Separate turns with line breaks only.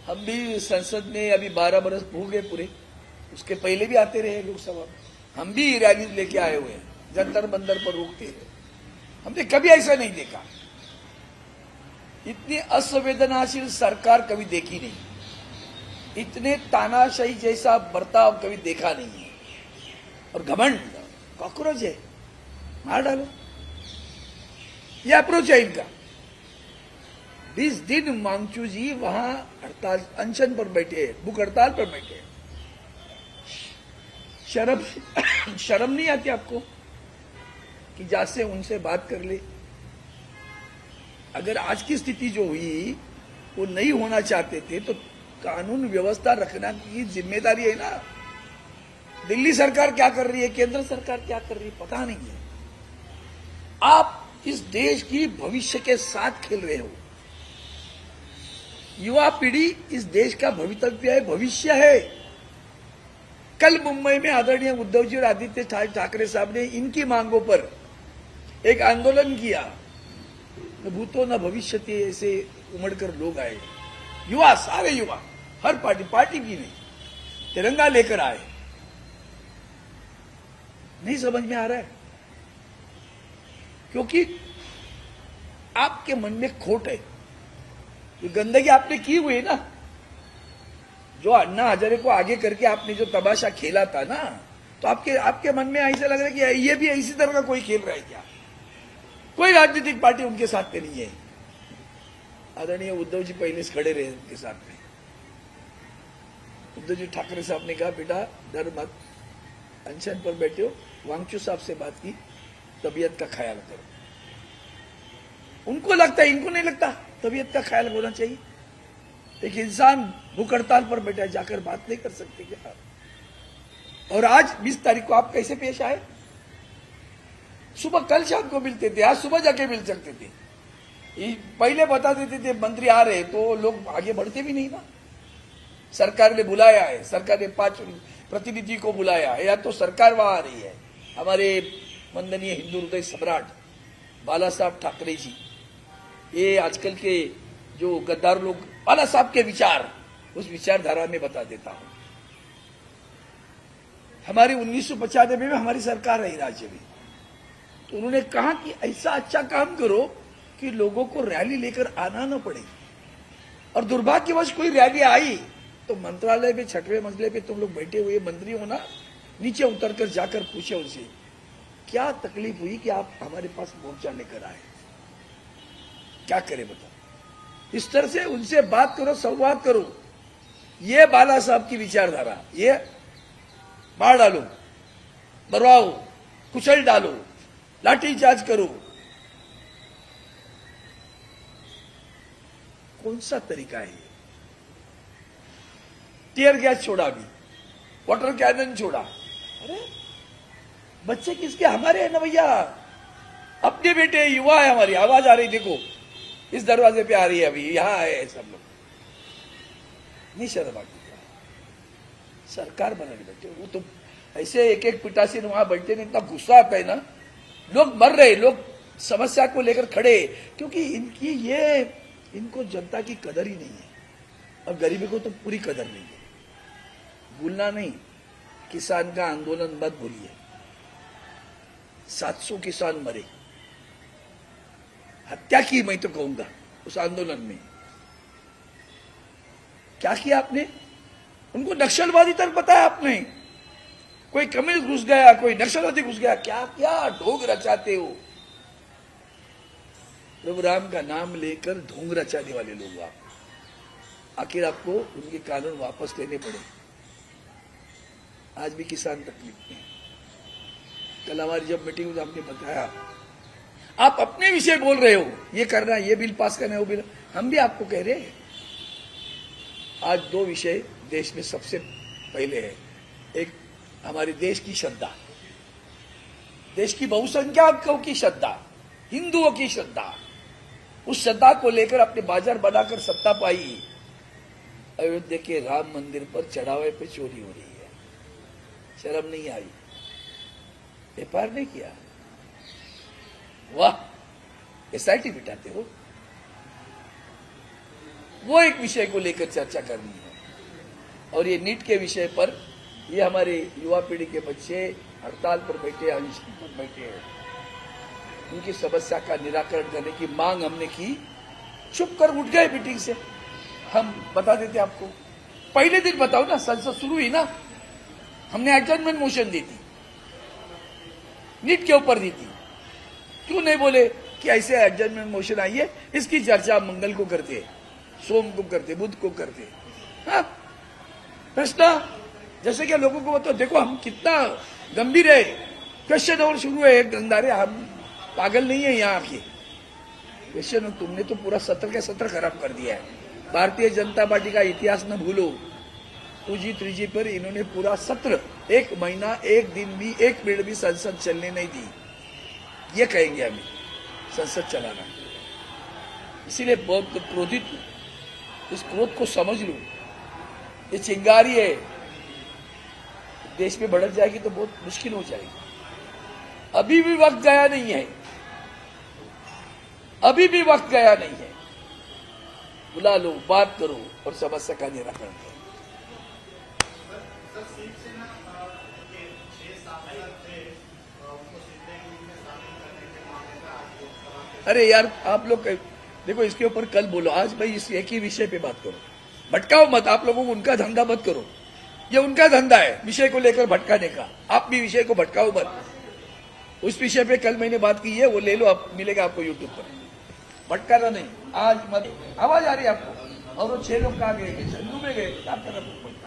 हम भी संसद में अभी 12 बरस हो गए पूरे, उसके पहले भी आते रहे लोकसभा में, हम भी रैली लेके आए हुए हैं, जंतर मंतर पर रोकते हैं। हमने कभी ऐसा नहीं देखा, इतनी असंवेदनाशील सरकार कभी देखी नहीं, इतने तानाशाही जैसा बर्ताव कभी देखा नहीं है। और घमंड, कॉकरोच है, मार डालो, यह अप्रोच है इनका। 20 दिन मांगचू जी वहां हड़ताल अनशन पर बैठे, भूख हड़ताल पर बैठे। शर्म नहीं आती आपको कि जैसे उनसे बात कर ले? अगर आज की स्थिति जो हुई वो नहीं होना चाहते थे तो कानून व्यवस्था रखना की जिम्मेदारी है ना। दिल्ली सरकार क्या कर रही है, केंद्र सरकार क्या कर रही है, पता नहीं है। आप इस देश की भविष्य के साथ खेल रहे हो। युवा पीढ़ी इस देश का भवितव्य है, भविष्य है। कल मुंबई में आदरणीय उद्धव जी और आदित्य ठाकरे साहब ने इनकी मांगों पर एक आंदोलन किया। न भूतो न भविष्यति ऐसे उमड़कर लोग आए, युवा, सारे युवा, हर पार्टी की नहीं, तिरंगा लेकर आए। नहीं समझ में आ रहा है क्योंकि आपके मन में खोट है। ये गंदगी आपने की हुई है ना, जो अन्ना हजारे को आगे करके आपने जो तमाशा खेला था ना, तो आपके मन में ऐसा लग रहा है कि ये भी इसी तरह का कोई खेल रहा है क्या? कोई राजनीतिक पार्टी उनके साथ में नहीं है। आदरणीय उद्धव जी पहले से खड़े रहे उनके साथ में। उद्धव जी ठाकरे साहब ने कहा, बेटा डर मत, अनशन पर बैठे हो, वांगचू साहब से बात की, तबीयत का ख्याल करो। उनको लगता है, इनको नहीं लगता तबीयत का ख्याल होना चाहिए। एक इंसान भूख हड़ताल पर बैठा है, जाकर बात नहीं कर सकते क्या? और आज 20 तारीख को आप कैसे पेश आए? सुबह कल शाम को मिलते थे, आज सुबह जाके मिल सकते थे। पहले बता देते थे मंत्री आ रहे तो लोग आगे बढ़ते भी नहीं ना। सरकार ने बुलाया है, सरकार ने 5 प्रतिनिधि को बुलाया है, या तो सरकार वहां आ रही है। हमारे वंदनीय हिंदू हृदय सम्राट बाला साहब ठाकरे जी, ये आजकल के जो गद्दार लोग, बाला साहब के विचार, उस विचारधारा में बता देता हूं। हमारी 1995 में हमारी सरकार रही राज्य में, तो उन्होंने कहा कि ऐसा अच्छा काम करो कि लोगों को रैली लेकर आना न पड़े। और दुर्भाग्यवश कोई रैली आई तो मंत्रालय में 6वें मंजिले पे तुम लोग बैठे हुए मंत्री हो ना, नीचे उतरकर जाकर पूछे उनसे क्या तकलीफ हुई कि आप हमारे पास मोर्चा लेकर आए, क्या करें बताओ। इस तरह से उनसे बात करो, संवाद करो। ये बाला साहब की विचारधारा, ये मार डालो, मरवाओ, कुचल डालो, लाठीचार्ज करो, कौन सा तरीका है? टीयर गैस छोड़ा, भी वाटर कैनन छोड़ा। अरे बच्चे किसके? हमारे हैं ना भैया, अपने बेटे, युवा है। हमारी आवाज आ रही, देखो इस दरवाजे पे आ रही है, अभी यहां आए सब लोग। नहीं शर्म आती? सरकार बनाने बैठे वो तो ऐसे एक एक पिटासी वहां बैठते नहीं, इतना गुस्सा आता है ना। लोग मर रहे, लोग समस्या को लेकर खड़े, क्योंकि इनको जनता की कदर ही नहीं है, और गरीबी को तो पूरी कदर नहीं है। भूलना नहीं, किसान का आंदोलन मत भूलिए। 700 किसान मरे, हत्या की, मैं तो कहूंगा उस आंदोलन में। क्या किया आपने? उनको नक्सलवादी तक बताया आपने। कोई कम्युनिस्ट घुस गया, कोई नक्सलवादी घुस गया, क्या क्या ढोंग रचाते हो। प्रभु राम का नाम लेकर ढोंग रचाने वाले लोग आप, आखिर आपको उनके कानून वापस लेने पड़े। आज भी किसान तकलीफ में। कल हमारी जब मीटिंग हुई, आपने बताया आप अपने विषय बोल रहे हो, ये करना, ये बिल पास करना है, वो बिल। हम भी आपको कह रहे हैं। आज 2 विषय देश में सबसे पहले है। एक हमारे देश की श्रद्धा, देश की बहुसंख्यकों की श्रद्धा, हिंदुओं की श्रद्धा। उस श्रद्धा को लेकर अपने बाजार बनाकर सत्ता पाई। अयोध्या के राम मंदिर पर चढ़ावे पे चोरी हो रही है, शर्म नहीं आई? एफआईआर नहीं किया? वाह, एसआईटी बिठाते हो। वो एक विषय को लेकर चर्चा करनी है। और ये नीट के विषय पर ये हमारे युवा पीढ़ी के बच्चे हड़ताल पर बैठे, अनशन पर बैठे हैं, उनकी समस्या का निराकरण करने की मांग हमने की। चुप कर उठ गए मीटिंग से। हम बता देते आपको, पहले दिन बताओ ना, संसद शुरू हुई ना, हमने एडजर्नमेंट मोशन दी थी, नीट के ऊपर दी थी। क्यों नहीं बोले कि ऐसे एडजर्नमेंट मोशन आई है, इसकी चर्चा मंगल को करते, सोम को करते, बुध को करते। हाँ? प्रश्न जैसे कि लोगों को बताओ, देखो हम कितना गंभीर है। क्वेश्चन और शुरू है, एक धंधारे, हम पागल नहीं है यहाँ के क्वेश्चन। तुमने तो पूरा सत्र के सत्र खराब कर दिया है। भारतीय जनता पार्टी का इतिहास न भूलो, 2G 3G पर इन्होंने पूरा सत्र, 1 महीना, 1 दिन भी, 1 मिनट भी संसद चलने नहीं दी। ये कहेंगे हमें संसद चलाना। इसीलिए बहुत क्रोधित हूं, इस क्रोध को समझ लो। ये चिंगारी है, देश में भड़क जाएगी तो बहुत मुश्किल हो जाएगी। अभी भी वक्त गया नहीं है, अभी भी वक्त गया नहीं है। बुला लो, बात करो और समस्या का निराकरण करो। अरे यार, आप लोग देखो, इसके ऊपर कल बोलो, आज भाई इस एक ही विषय पे बात करो। भटकाओ मत, आप लोगों को उनका धंधा मत करो। ये उनका धंधा है विषय को लेकर भटकाने का। आप भी विषय को भटकाओ मत। उस विषय पे कल मैंने बात की है, वो ले लो, आप मिलेगा आपको यूट्यूब पर। भटकाना नहीं आज मत। आवाज आ रही है आपको? और वो 6 लोग कहाँ गए? चंदू में गए, क्या कर रहा?